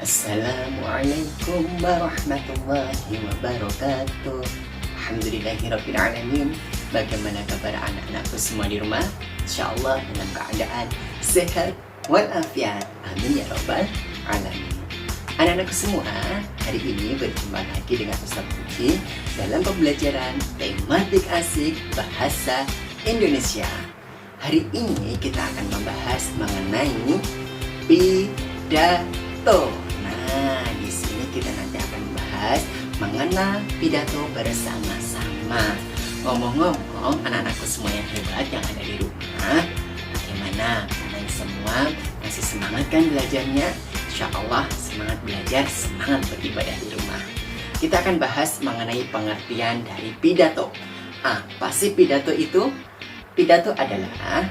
Assalamualaikum warahmatullahi wabarakatuh. Alhamdulillahirrabbilalamin. Bagaimana kabar anak-anakku semua di rumah? Insyaallah dalam keadaan sehat walafiat. Amin ya rabbal alamin. Anak-anakku semua, hari ini berjumpa lagi dengan Ustaz Puji dalam pembelajaran tematik asik bahasa Indonesia. Hari ini kita akan membahas mengenai pidato. Nah, di sini kita nanti akan membahas mengenal pidato bersama-sama. Ngomong-ngomong, anak-anakku semua yang hebat yang ada di rumah, bagaimana? Kalian semua masih semangat kan belajarnya? Insya Allah semangat belajar, semangat beribadah di rumah. Kita akan bahas mengenai pengertian dari pidato. Apa sih pidato itu? Pidato adalah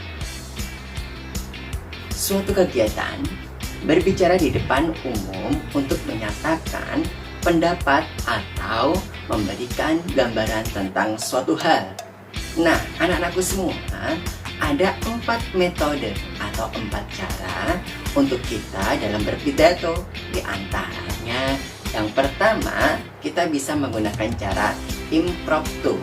suatu kegiatan berbicara di depan umum untuk menyatakan pendapat atau memberikan gambaran tentang suatu hal. Nah, anak-anakku semua, ada 4 metode atau 4 cara untuk kita dalam berpidato. Di antaranya, yang pertama, kita bisa menggunakan cara impromptu.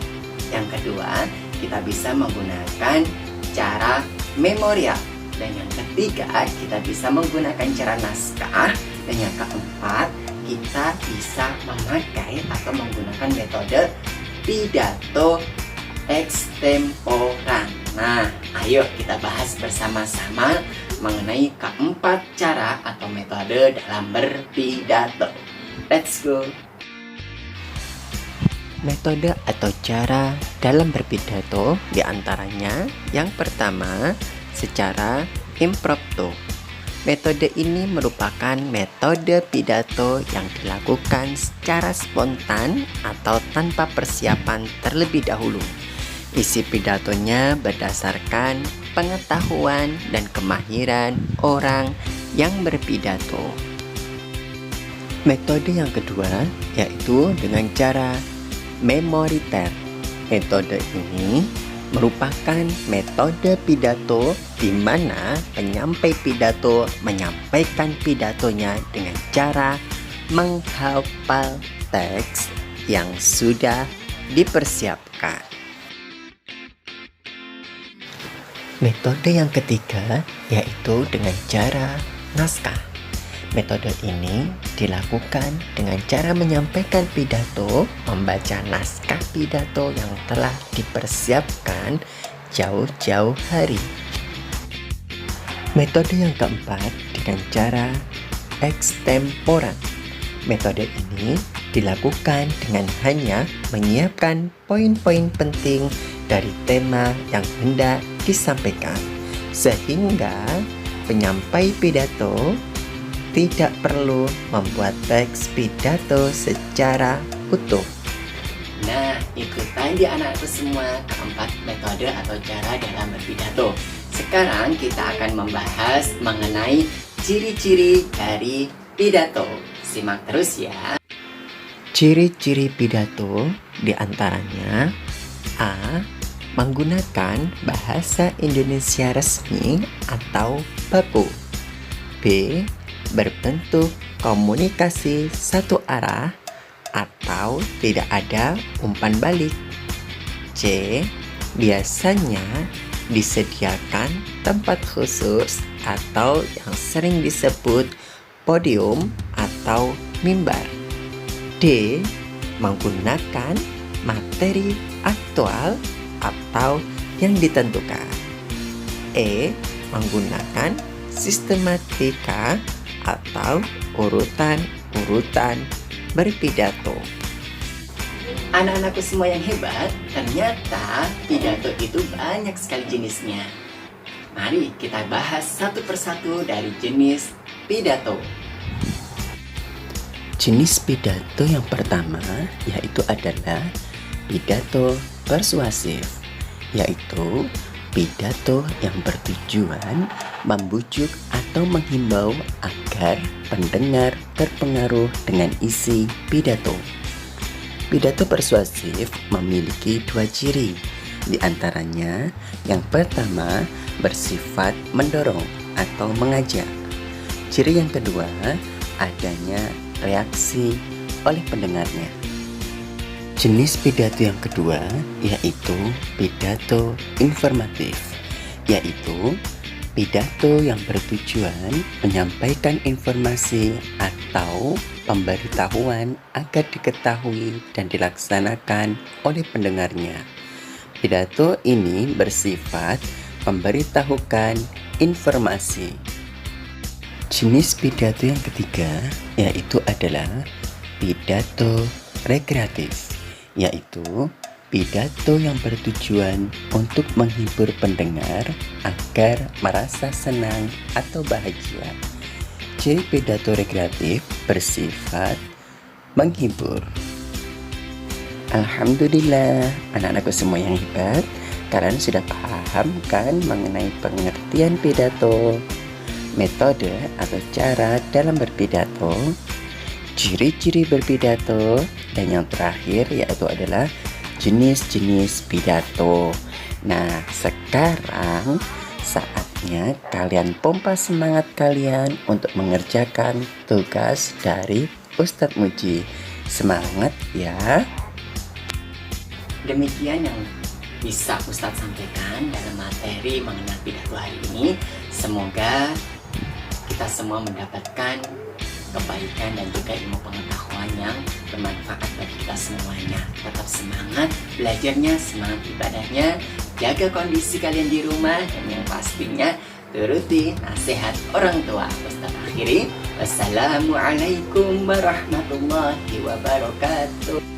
Yang kedua, kita bisa menggunakan cara memorial. Dan yang ketiga, kita bisa menggunakan cara naskah. Dan yang keempat, kita bisa memakai atau menggunakan metode pidato extemporan. Nah, ayo kita bahas bersama-sama mengenai keempat cara atau metode dalam berpidato. Let's go! Metode atau cara dalam berpidato diantaranya yang pertama, secara impromptu. Metode ini merupakan metode pidato yang dilakukan secara spontan atau tanpa persiapan terlebih dahulu. Isi pidatonya berdasarkan pengetahuan dan kemahiran orang yang berpidato. Metode yang kedua yaitu dengan cara memoriter. Metode ini merupakan metode pidato di mana penyampai pidato menyampaikan pidatonya dengan cara menghafal teks yang sudah dipersiapkan. Metode yang ketiga yaitu dengan cara naskah. Metode ini dilakukan dengan cara menyampaikan pidato, membaca naskah pidato yang telah dipersiapkan jauh-jauh hari. Metode yang keempat dengan cara extemporan. Metode ini dilakukan dengan hanya menyiapkan poin-poin penting dari tema yang hendak disampaikan, sehingga penyampai pidato tidak perlu membuat teks pidato secara utuh. Nah, itu tadi anak-anakku semua keempat metode atau cara dalam berpidato. Sekarang kita akan membahas mengenai ciri-ciri dari pidato. Simak terus ya. Ciri-ciri pidato diantaranya A. Menggunakan bahasa Indonesia resmi atau baku. B. Berbentuk komunikasi satu arah atau tidak ada umpan balik. C. Biasanya disediakan tempat khusus atau yang sering disebut podium atau mimbar. D. Menggunakan materi aktual atau yang ditentukan. E. Menggunakan sistematika atau urutan-urutan berpidato. Anak-anakku semua yang hebat, ternyata pidato itu banyak sekali jenisnya. Mari kita bahas satu persatu dari jenis pidato. Jenis pidato yang pertama yaitu adalah pidato persuasif, yaitu pidato yang bertujuan membujuk atau menghimbau agar pendengar terpengaruh dengan isi pidato. Pidato persuasif memiliki 2 ciri. Di antaranya, yang pertama bersifat mendorong atau mengajak. Ciri yang kedua adanya reaksi oleh pendengarnya. Jenis pidato yang kedua yaitu pidato informatif, yaitu pidato yang bertujuan menyampaikan informasi atau pemberitahuan agar diketahui dan dilaksanakan oleh pendengarnya. Pidato ini bersifat memberitahukan informasi. Jenis pidato yang ketiga yaitu adalah pidato rekreatif, yaitu pidato yang bertujuan untuk menghibur pendengar agar merasa senang atau bahagia. Ciri pidato rekreatif bersifat menghibur. Alhamdulillah, anak-anakku semua yang hebat, kalian sudah paham kan mengenai pengertian pidato, metode atau cara dalam berpidato, ciri-ciri berpidato, dan yang terakhir yaitu adalah jenis-jenis pidato. Nah, sekarang saatnya kalian pompa semangat kalian untuk mengerjakan tugas dari Ustadz Muji. Semangat ya! Demikian yang bisa Ustadz sampaikan dalam materi mengenai pidato hari ini. Semoga kita semua mendapatkan kebaikan dan juga ilmu pengetahuan yang bermanfaat bagi kita semuanya. Tetap semangat belajarnya, semangat ibadahnya, jaga kondisi kalian di rumah, dan yang pastinya turuti nasihat orang tua. Ustadz akhiri, wassalamualaikum warahmatullahi wabarakatuh.